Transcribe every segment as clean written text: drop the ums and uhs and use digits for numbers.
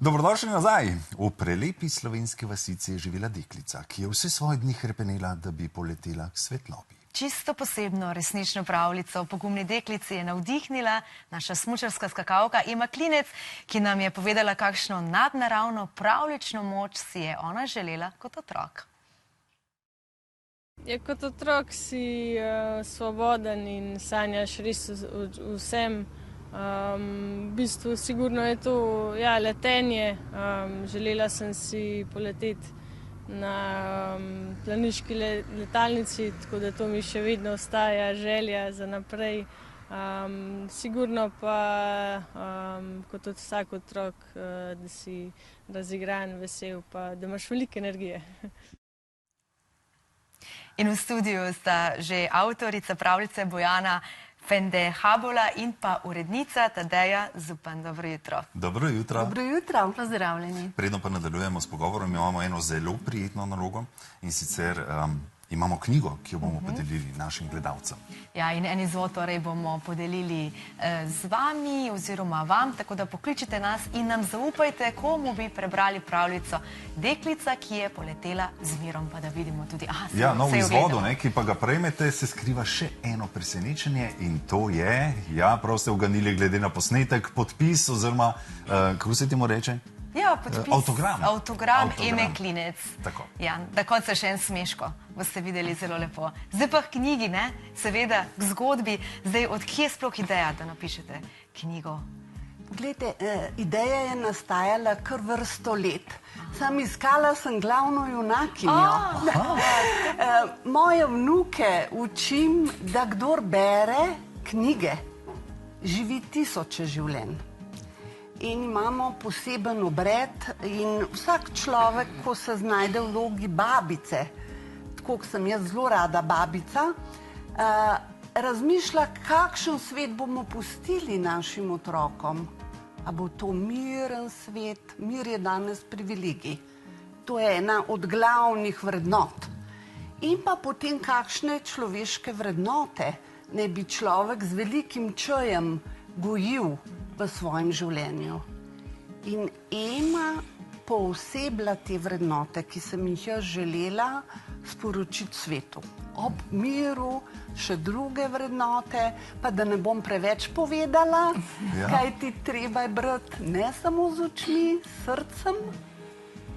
Dobrodošli nazaj. V prelepi slovenski vasici je živela deklica, ki je vse svoje dni hrepenela, da bi poletela k svetlobi. Čisto posebno resnično pravljico o pogumni deklici je navdihnila naša smučarska skakalka Ema Klinec, ki nam je povedala, kakšno nadnaravno pravljično moč si je ona želela kot otrok. Kot otrok si svoboden in sanjaš res vsem. V bistvu sigurno je to letenje. Želela sem si poleteti na planiški letalnici, tako da to mi še vedno ostaja želja za naprej. Sigurno pa, kot vsak otrok, da si razigran, vesel, pa da imaš veliko energije. In v studiu sta že avtorica pravljice Bojana Fende-Habola in pa urednica Tadeja Zupan. Dobro jutro. Dobro jutro. Dobro jutro. Pozdravljeni. Predno pa nadaljujemo s pogovorom, imamo eno zelo prijetno nalogo in sicer imamo knjigo, ki jo bomo podelili našim gledalcem. Ja, in en izvod torej bomo podelili z vami oziroma vam, tako da pokličite nas in nam zaupajte, komu bi prebrali pravljico Deklica, ki je poletela z mirom, pa da vidimo tudi, ja, no, v izvodu, ki pa ga prejmete, se skriva še eno presenečenje in to je, ja, prav ste uganili glede na posnetek, podpis oziroma, kako se temu reče? Ja, podpis. Avtogram Eme Klinec. Tako. Ja, na koncu še en smeško. Boste videli zelo lepo. Zdaj pa k knjigi, ne? Seveda, k zgodbi. Zdaj, odkje je sploh ideja, da napišete knjigo? Glejte, ideja je nastajala kar vrsto let. Sam iskala sem glavno junakinjo. Moje vnuke učim, da kdor bere knjige, živi tisoče življenj. In imamo poseben obred in vsak človek, ko se znajde v vlogi babice, tako kot sem jaz zelo rada babica, razmišlja, kakšen svet bomo pustili našim otrokom. A bo to miren svet? Mir je danes privilegij. To je ena od glavnih vrednot. In pa potem, kakšne človeške vrednote ne bi človek z velikim čajem gojil v svojem življenju. In Ema poosebila te vrednote, ki sem jih jaz želela sporočiti svetu. Ob miru še druge vrednote, pa da ne bom preveč povedala, kajti treba je brati ne samo z očmi, srcem,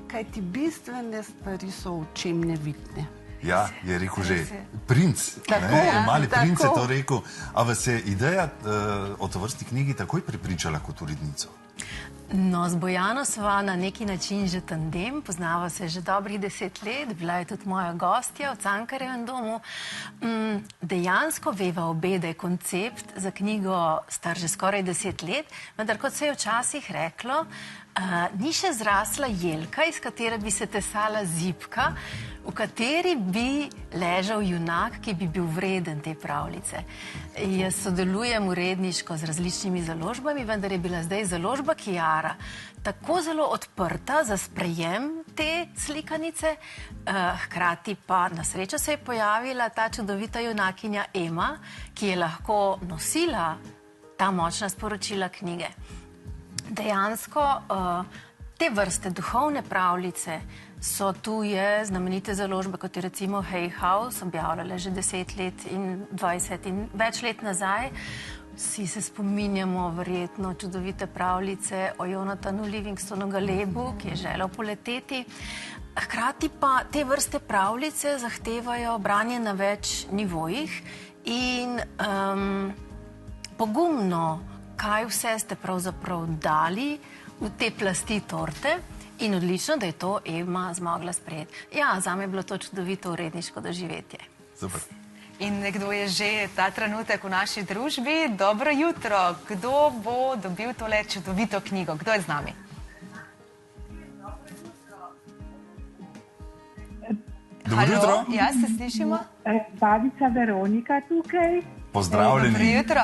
kajti bistvene stvari so v čem nevidne. Ja, je rekel že princ, mali princ je to rekel. A vas je ideja o tovrstni knjigi takoj prepričala kot urednico? No, z Bojano sva na neki način že tandem, poznava se že dobrih 10 let, bila je tudi moja gostja v Cankarjevem domu. Dejansko veva obe, da je koncept za knjigo star že skoraj 10 let, vendar kot se je včasih reklo, ni še zrasla jelka, iz katere bi se tesala zibka, v kateri bi ležal junak, ki bi bil vreden te pravljice. Jaz sodelujem uredniško z različnimi založbami, vendar je bila zdaj založba Kiara tako zelo odprta za sprejem te slikanice, hkrati pa na srečo se je pojavila ta čudovita junakinja Ema, ki je lahko nosila ta močna sporočila knjige. Dejansko te vrste duhovne pravljice so tuje znamenite založbe, kot je recimo Hay House, objavljale že 10 let in 20 in več let nazaj. Vsi se spominjamo verjetno čudovite pravljice o Jonathanu Livingstonu Galebu, ki je želel poleteti. Hkrati pa te vrste pravljice zahtevajo branje na več nivojih in pogumno, kaj vse ste pravzaprav dali v te plasti torte in odlično, da je to Ema zmogla sprejeti. Ja, zame je bilo to čudovito uredniško doživetje. Super. In nekdo je že ta trenutek v naši družbi. Dobro jutro. Kdo bo dobil tole čudovito knjigo? Kdo je z nami? Dobro jutro. Ja, se slišimo? Babica Veronika tukaj. Pozdravljeni. Dobro jutro.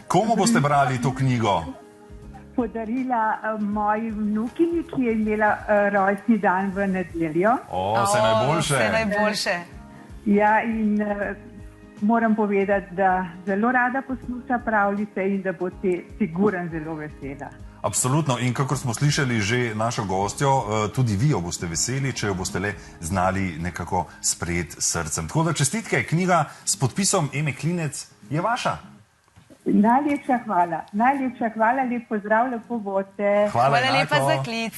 Komu boste brali to knjigo? Podarila moji vnukinji, ki je imela rojstni dan v nedeljo. Vse najboljše. Vse najboljše. Ja, in moram povedati, da zelo rada posluša pravljice in da bo te sigurno zelo vesela. Absolutno. In kakor smo slišali že našo gostjo, tudi vi jo boste veseli, če jo boste le znali nekako sprejeti srcem. Tako da čestitke, knjiga s podpisom Eme Klinec je vaša. Najlepša hvala, lep pozdrav, lepo boste. Hvala lepa za klic.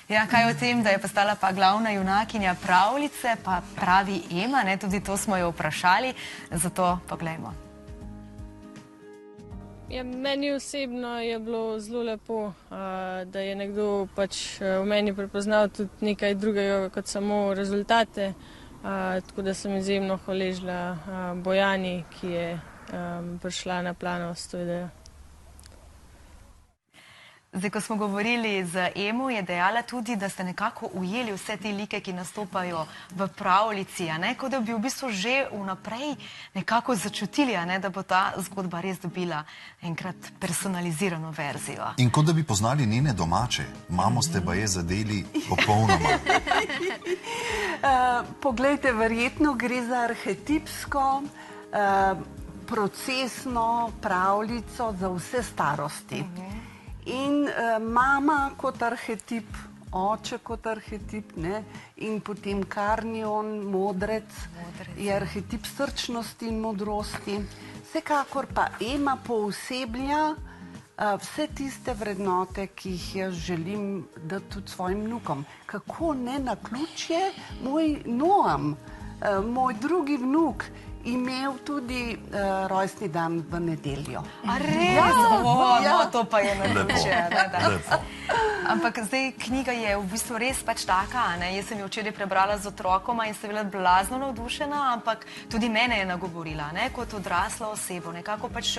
Ja, kaj o tem, da je postala pa glavna junakinja pravljice, pa pravi Ema, ne, tudi to smo jo vprašali, zato poglejmo. Ja, meni osebno je bilo zelo lepo, da je nekdo pač v meni prepoznal tudi nekaj drugega kot samo rezultate, tako da sem izjemno hvaležna Bojani, ki je prišla na plano s to idejo. Zdaj, ko smo govorili z Emo, je dejala tudi, da ste nekako ujeli vse te like, ki nastopajo v pravljici, kot da bi v bistvu že vnaprej nekako začutili, da bo ta zgodba res dobila enkrat personalizirano verzijo. In kot da bi poznali njene domače. Mamo ste pa je zadeli popolnoma. Poglejte, verjetno gre za arhetipsko, procesno pravljico za vse starosti. In mama kot arhetip, oče kot arhetip, in potem Karnion, modrec, je arhetip srčnosti in modrosti. Vsekakor pa Ema pooseblja vse tiste vrednote, ki jih jaz želim dati tudi svojim vnukom. Kako ne naključje, moj Noam, moj drugi vnuk, imel tudi rojstni dan v nedeljo. A res? No, to pa je naključje. Ampak zdaj knjiga je v bistvu res pač taka, jaz sem jo včeraj prebrala z otrokoma in sem bila blazno navdušena, ampak tudi mene je nagovorila, kot odrasla osebo, nekako pač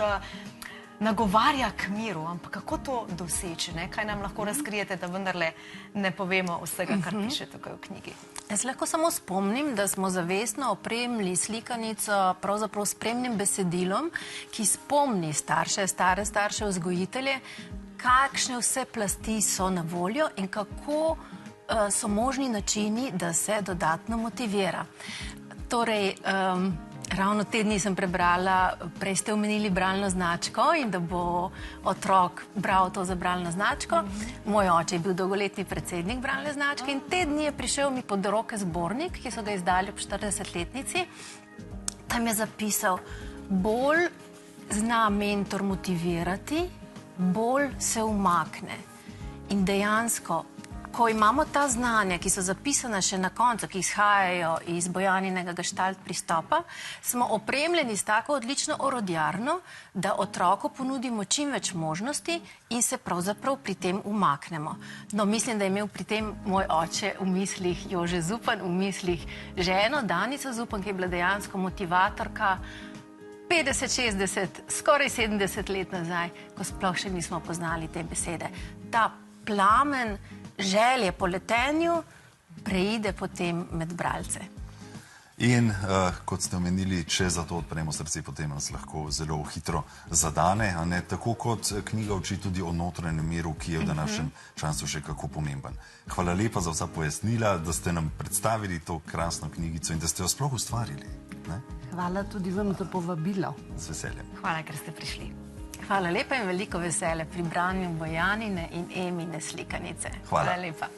nagovarja k miru, ampak kako to doseči, kaj nam lahko razkrijete, da vendarle ne povemo vsega, kar piše tukaj v knjigi? Jaz lahko samo spomnim, da smo zavestno opremili slikanico pravzaprav spremnim besedilom, ki spomni starše, stare starše, vzgojitelje, kakšne vse plasti so na voljo in kako so možni načini, da se dodatno motivira. Torej, ravno te dni sem prebrala, prej ste omenili bralno značko in da bo otrok bral to za bralno značko. Moj oče je bil dolgoletni predsednik bralne značke in te dni je prišel mi pod roke zbornik, ki so ga izdali ob 40-letnici. Tam je zapisal, bolj zna mentor motivirati, bolj se umakne. In dejansko, ko imamo ta znanja, ki so zapisana še na koncu, ki izhajajo iz Bojaninega gestalt pristopa, smo opremljeni s tako odlično orodjarno, da otroku ponudimo čim več možnosti in se pravzaprav pri tem umaknemo. No, mislim, da je imel pri tem moj oče v mislih Jože Zupan, v mislih ženo Danico Zupan, ki je bila dejansko motivatorka 50, 60, skoraj 70 let nazaj, ko sploh še nismo poznali te besede. Ta plamen želje po letenju preide potem med bralce. In kot ste omenili, če za to odpremo srce, potem nas lahko zelo hitro zadane, tako kot knjiga uči tudi o notranjem miru, ki je v današnjem času še kako pomemben. Hvala lepa za vsa pojasnila, da ste nam predstavili to krasno knjigico in da ste jo sploh ustvarili. Hvala tudi vam za povabilo. Z veseljem. Hvala, ker ste prišli. Hvala lepa in veliko veselje pri branju Bojanine in Emine slikanice. Hvala. Hvala lepa.